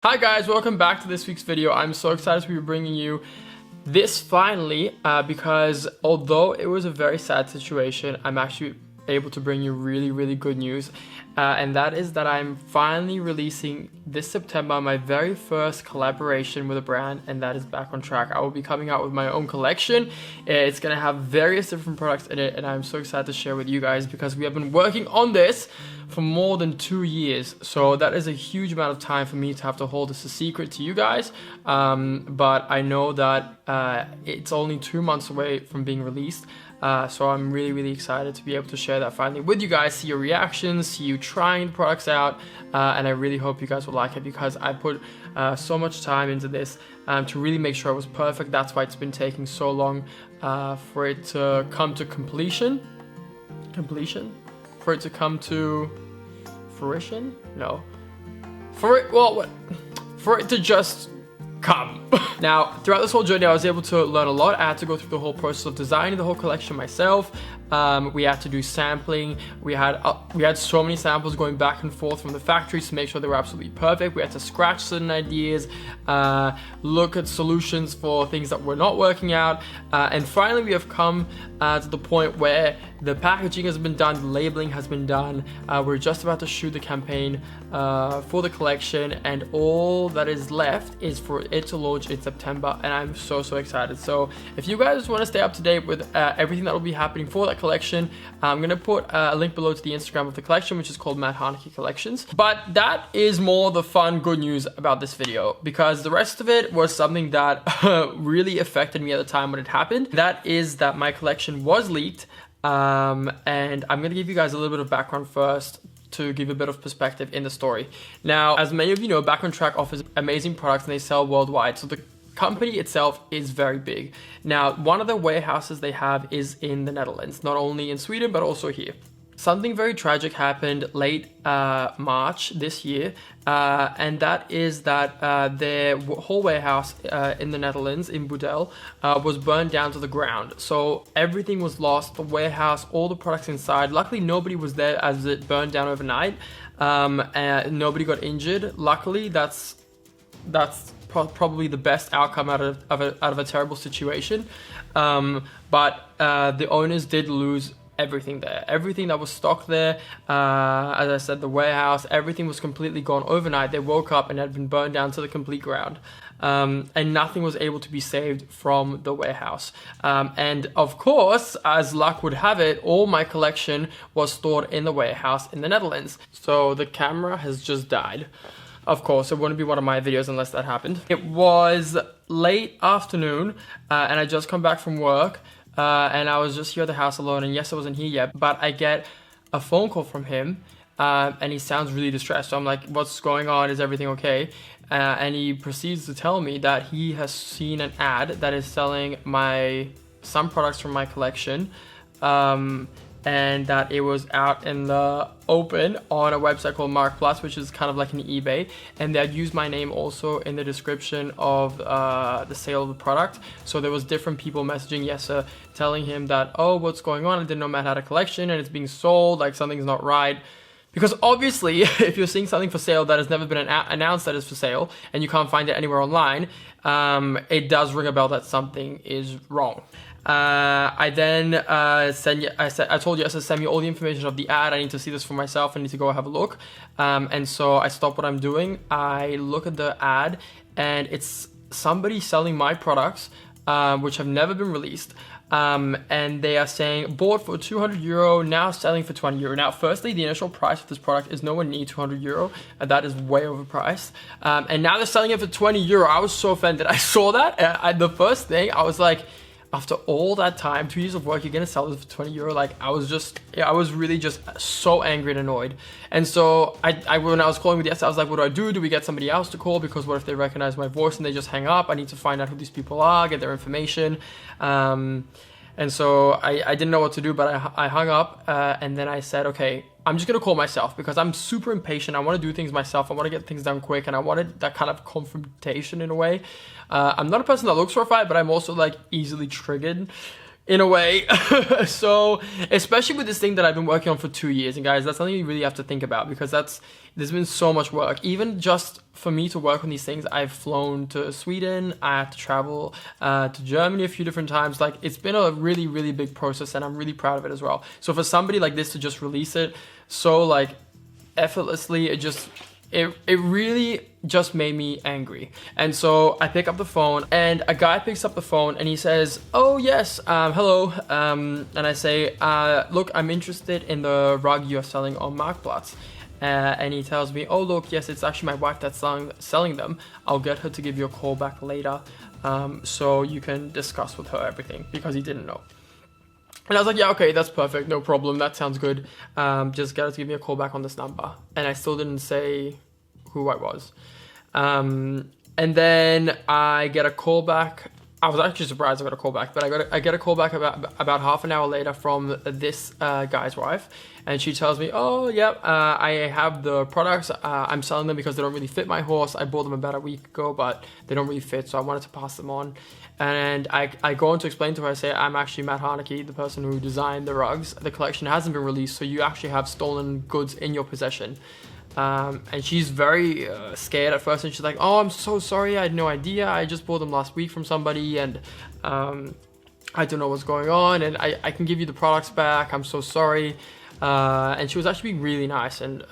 Hi guys, welcome back to this week's video. I'm so excited to be bringing you this finally because although it was a very sad situation, I'm actually able to bring you really good news, and that is that I'm finally releasing this September my very first collaboration with a brand, and that is Back on Track. I will be coming out with my own collection. It's gonna have various different products in it, and I'm so excited to share with you guys because we have been working on this for more than 2 years. So that is a huge amount of time for me to have to hold this a secret to you guys, but I know that it's only 2 months away from being released. So I'm really excited to be able to share that finally with you guys, see your reactions, see you trying the products out, and I really hope you guys will like it because I put so much time into this to really make sure it was perfect. That's why it's been taking so long for it to come to completion. For it to come to fruition? No. For it to just come. Now, throughout this whole journey, I was able to learn a lot. I had to go through the whole process of designing the whole collection myself. We had to do sampling. We had so many samples going back and forth from the factories to make sure they were absolutely perfect. We had to scratch certain ideas, look at solutions for things that were not working out, and finally we have come to the point where the packaging has been done, the labeling has been done. We're just about to shoot the campaign for the collection, and all that is left is for it to launch in September, and I'm so excited. So if you guys want to stay up to date with everything that will be happening for that collection, I'm gonna put a link below to the Instagram of the collection, which is called Harnacke Collections. But that is more the fun, good news about this video, because the rest of it was something that really affected me at the time when it happened. That is that my collection was leaked, and I'm gonna give you guys a little bit of background first to give a bit of perspective in the story. Now, as many of you know, Back on Track offers amazing products and they sell worldwide. So the company itself is very big. Now, one of the warehouses they have is in the Netherlands, not only in Sweden, but also here. Something very tragic happened late March this year, and that is that their whole warehouse in the Netherlands, in Budel, was burned down to the ground. So everything was lost, the warehouse, all the products inside. Luckily, nobody was there as it burned down overnight, and nobody got injured. Luckily, that's probably the best outcome out of a terrible situation. But the owners did lose everything there. Everything that was stocked there, as I said, the warehouse, everything was completely gone overnight. They woke up and had been burned down to the complete ground. And nothing was able to be saved from the warehouse. And of course, as luck would have it, all my collection was stored in the warehouse in the Netherlands. So the camera has just died. Of course, it wouldn't be one of my videos unless that happened. It was late afternoon, and I just come back from work. And I was just here at the house alone, and yes, I wasn't here yet, but I get a phone call from him, and he sounds really distressed. So I'm like, what's going on? Is everything okay? And he proceeds to tell me that he has seen an ad that is selling some products from my collection, and that it was out in the open on a website called Marktplaats, which is kind of like an eBay, and they had used my name also in the description of the sale of the product. So there was different people messaging Jesse, telling him that, oh, what's going on? I didn't know Matt had a collection and it's being sold, like something's not right. Because obviously, if you're seeing something for sale that has never been announced that is for sale, and you can't find it anywhere online, it does ring a bell that something is wrong. I then I told Jess to send me all the information of the ad. I need to see this for myself. I need to go have a look. And so I stop what I'm doing. I look at the ad, and it's somebody selling my products, which have never been released. And they are saying bought for €200, now selling for €20. Now, firstly, the initial price of this product is nowhere near €200, and that is way overpriced. And now they're selling it for €20. I was so offended. I saw that. The first thing I was like, after all that time, 2 years of work, you're gonna sell this for €20? Like, I was really just so angry and annoyed. And so when I was calling with Jess, I was like, what do? Do we get somebody else to call? Because what if they recognize my voice and they just hang up? I need to find out who these people are, get their information. And so I didn't know what to do, but I hung up, and then I said, okay, I'm just gonna call myself because I'm super impatient. I want to do things myself. I want to get things done quick, and I wanted that kind of confrontation in a way. I'm not a person that looks for a fight, but I'm also like easily triggered in a way. So especially with this thing that I've been working on for 2 years, and guys, that's something you really have to think about, because that's there's been so much work. Even just for me to work on these things, I've flown to Sweden, I had to travel to Germany a few different times. Like, it's been a really, really big process, and I'm really proud of it as well. So for somebody like this to just release it so like effortlessly, it really just made me angry. And so I pick up the phone, and a guy picks up the phone, and he says, "Oh yes, hello," and I say, "Look, I'm interested in the rug you're selling on Marktplatz." And he tells me, "Oh look, yes, it's actually my wife that's selling them. I'll get her to give you a call back later, so you can discuss with her everything," because he didn't know. And I was like, "Yeah, okay, that's perfect, no problem, that sounds good. Just get her to give me a call back on this number." And I still didn't say who I was. And then I get a call back. I was actually surprised I got a call back, but I get a call back about half an hour later from this guy's wife, and she tells me, "Oh, yep, I have the products. I'm selling them because they don't really fit my horse. I bought them about a week ago, but they don't really fit, so I wanted to pass them on." And I go on to explain to her, I say, "I'm actually Matt Harnacke, the person who designed the rugs. The collection hasn't been released, so you actually have stolen goods in your possession." And she's very scared at first, and she's like, "Oh, I'm so sorry, I had no idea. I just bought them last week from somebody, and I don't know what's going on, and I can give you the products back. I'm so sorry." And she was actually being really nice and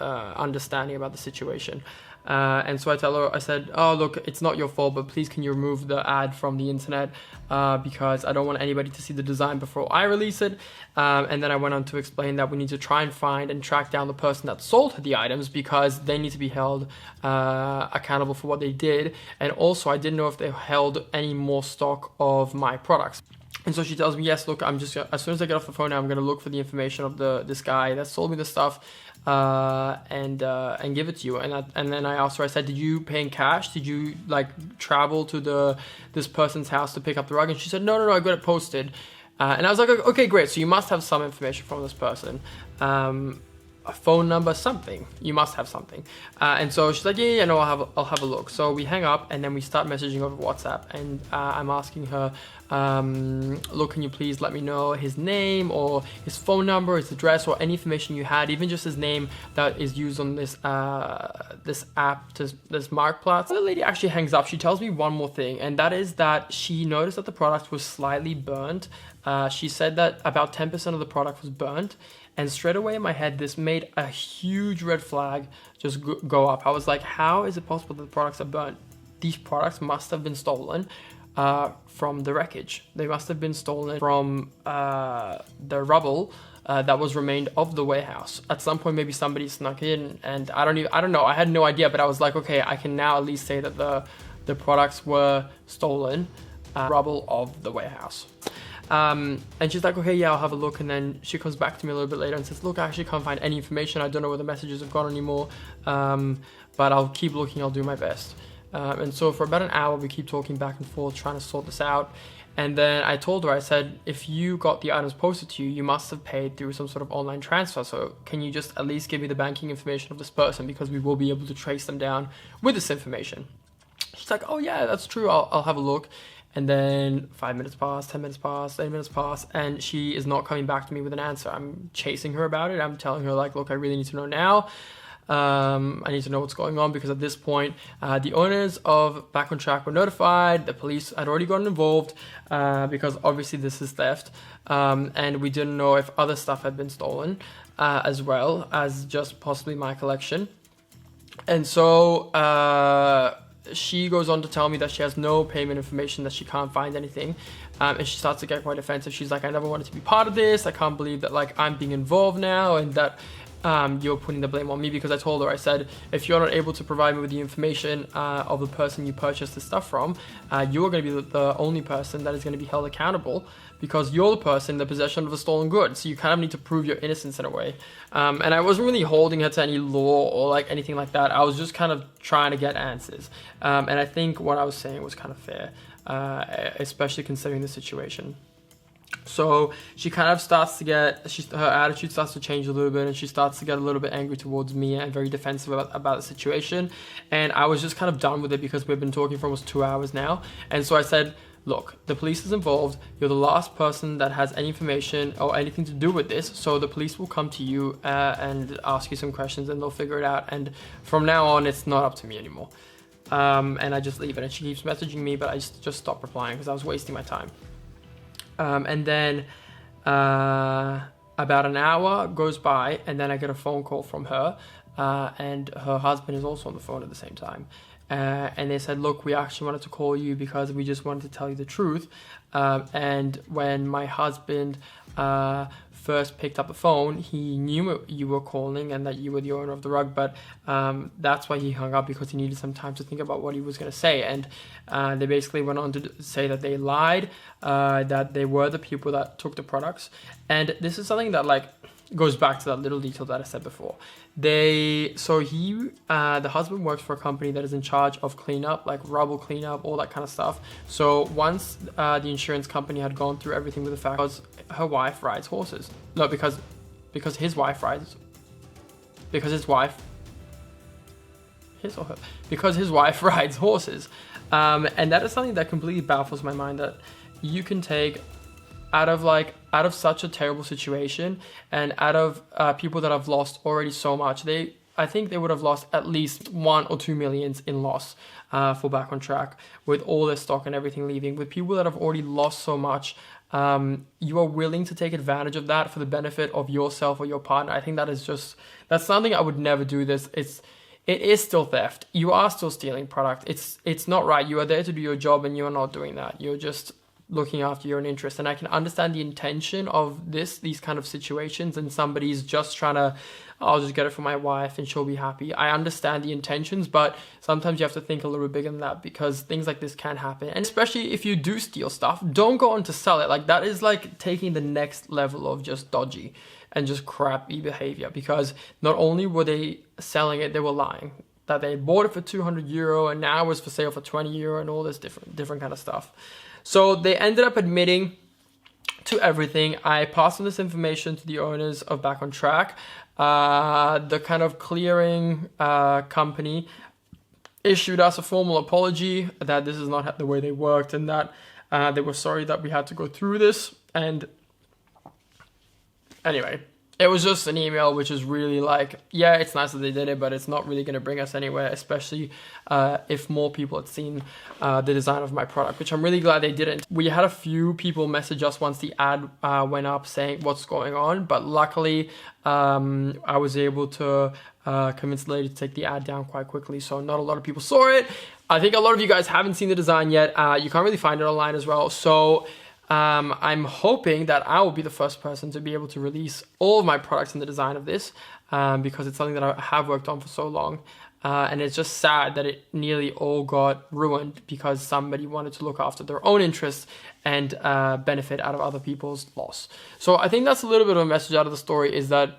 understanding about the situation. And so I tell her, I said, "Oh, look, it's not your fault, but please can you remove the ad from the internet, because I don't want anybody to see the design before I release it." And then I went on to explain that we need to try and find and track down the person that sold her the items, because they need to be held accountable for what they did. And also, I didn't know if they held any more stock of my products. And so she tells me, "Yes, look, I'm just as soon as I get off the phone now, I'm gonna look for the information of this guy that sold me the stuff, and give it to you." And then I asked her, I said, "Did you pay in cash? Did you like travel to this person's house to pick up the rug?" And she said, No, I got it posted." And I was like, "Okay, great. So you must have some information from this person. A phone number, something. You must have something." And so she's like, yeah, no, I'll have a look." So we hang up, and then we start messaging over WhatsApp, and I'm asking her, "Look, can you please let me know his name or his phone number, his address, or any information you had, even just his name that is used on this app, this Marktplatz." The lady actually hangs up. She tells me one more thing, and that is that she noticed that the product was slightly burnt. She said that about 10% of the product was burnt. And straight away in my head, this made a huge red flag just go up. I was like, how is it possible that the products are burnt? These products must have been stolen from the wreckage. They must have been stolen from the rubble that was remained of the warehouse. At some point, maybe somebody snuck in, and I don't know. I had no idea, but I was like, okay, I can now at least say that the products were stolen, rubble of the warehouse. And she's like, "Okay, yeah, I'll have a look." And then she comes back to me a little bit later and says, "Look, I actually can't find any information. I don't know where the messages have gone anymore, but I'll keep looking. I'll do my best." And so for about an hour, we keep talking back and forth, trying to sort this out. And then I told her, I said, "If you got the items posted to you, you must have paid through some sort of online transfer. So can you just at least give me the banking information of this person, because we will be able to trace them down with this information?" She's like, "Oh yeah, that's true. I'll have a look." And then 5 minutes pass, 10 minutes pass, 8 minutes pass, and she is not coming back to me with an answer. I'm chasing her about it. I'm telling her, like, "Look, I really need to know now. I need to know what's going on," because at this point, the owners of Back on Track were notified. The police had already gotten involved, because obviously this is theft, and we didn't know if other stuff had been stolen, as well as just possibly my collection. And so she goes on to tell me that she has no payment information, that she can't find anything, and she starts to get quite offensive. She's like, "I never wanted to be part of this. I can't believe that, like, I'm being involved now, and that you're putting the blame on me." Because I told her, I said, "If you're not able to provide me with the information of the person you purchased the stuff from, you're going to be the only person that is going to be held accountable, because you're the person in the possession of a stolen good. So you kind of need to prove your innocence in a way." And I wasn't really holding her to any law or like anything like that. I was just kind of trying to get answers. And I think what I was saying was kind of fair, especially considering the situation. So she kind of starts to get, her attitude starts to change a little bit, and she starts to get a little bit angry towards me and very defensive about the situation. And I was just kind of done with it, because we've been talking for almost 2 hours now. And so I said, look, the police is involved. You're the last person that has any information or anything to do with this. So the police will come to you and ask you some questions and they'll figure it out. And from now on, it's not up to me anymore. And I just leave it. And she keeps messaging me, but I just stopped replying because I was wasting my time. And then about an hour goes by and then I get a phone call from her. And her husband is also on the phone at the same time. And they said, look, we actually wanted to call you because we just wanted to tell you the truth. And when my husband first picked up the phone, he knew you were calling and that you were the owner of the rug, but that's why he hung up, because he needed some time to think about what he was going to say. And they basically went on to say that they lied, that they were the people that took the products. And this is something that like goes back to that little detail that I said before. The husband works for a company that is in charge of cleanup, like rubble cleanup, all that kind of stuff. So once the insurance company had gone through everything with the fact, because her wife rides horses. No, because his wife rides, because his wife rides horses. And that is something that completely baffles my mind, that you can take out of such a terrible situation and out of people that have lost already so much. I think they would have lost at least 1 or 2 million in loss for Back on Track, with all their stock and everything leaving. With people that have already lost so much, you are willing to take advantage of that for the benefit of yourself or your partner. I think that's something I would never do. It is still theft. You are still stealing product. It's not right. You are there to do your job and you are not doing that. You're just looking after your own interest. And I can understand the intention of these kind of situations, and somebody's just trying to, I'll just get it for my wife and she'll be happy. I understand the intentions, but sometimes you have to think a little bit bigger than that, because things like this can happen. And especially if you do steal stuff, don't go on to sell it. Like, that is like taking the next level of just dodgy and just crappy behavior, because not only were they selling it, they were lying that they bought it for €200 and now it was for sale for €20 and all this different kind of stuff. So they ended up admitting to everything. I passed on this information to the owners of Back on Track. The kind of clearing company issued us a formal apology that this is not the way they worked, and that they were sorry that we had to go through this. And anyway, it was just an email, which is really like, yeah, it's nice that they did it, but it's not really going to bring us anywhere, especially if more people had seen the design of my product, which I'm really glad they didn't. We had a few people message us once the ad went up saying what's going on, but luckily I was able to convince the lady to take the ad down quite quickly, so not a lot of people saw it. I think a lot of you guys haven't seen the design yet. You can't really find it online as well, so I'm hoping that I will be the first person to be able to release all of my products in the design of this, because it's something that I have worked on for so long. And it's just sad that it nearly all got ruined because somebody wanted to look after their own interests and benefit out of other people's loss. So I think that's a little bit of a message out of the story, is that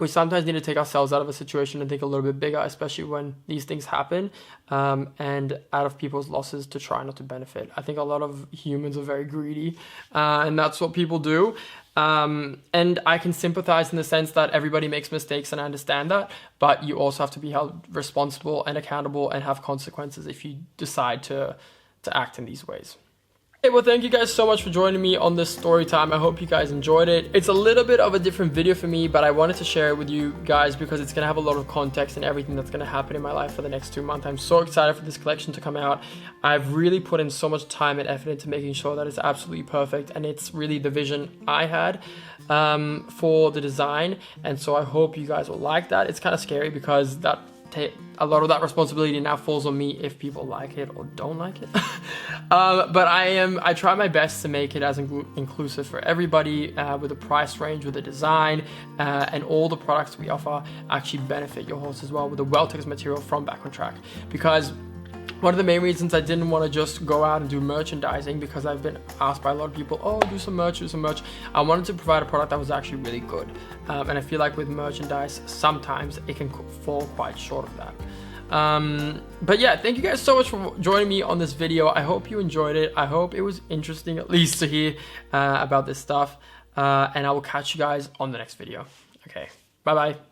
we sometimes need to take ourselves out of a situation and think a little bit bigger, especially when these things happen, and out of people's losses to try not to benefit. I think a lot of humans are very greedy, and that's what people do. And I can sympathize in the sense that everybody makes mistakes, and I understand that, but you also have to be held responsible and accountable and have consequences if you decide to act in these ways. Hey, well, thank you guys so much for joining me on this story time. I hope you guys enjoyed it. It's a little bit of a different video for me, but I wanted to share it with you guys because it's going to have a lot of context and everything that's going to happen in my life for the next 2 months. I'm so excited for this collection to come out. I've really put in so much time and effort into making sure that it's absolutely perfect, and it's really the vision I had for the design, and so I hope you guys will like that. It's kind of scary because a lot of that responsibility now falls on me if people like it or don't like it. But I try my best to make it as inclusive for everybody, with the price range, with the design, and all the products we offer actually benefit your horse as well, with the Weltex material from Back on Track. Because one of the main reasons I didn't want to just go out and do merchandising, because I've been asked by a lot of people, oh, do some merch. I wanted to provide a product that was actually really good. And I feel like with merchandise, sometimes it can fall quite short of that. But yeah, thank you guys so much for joining me on this video. I hope you enjoyed it. I hope it was interesting, at least, to hear about this stuff. And I will catch you guys on the next video. Okay, bye-bye.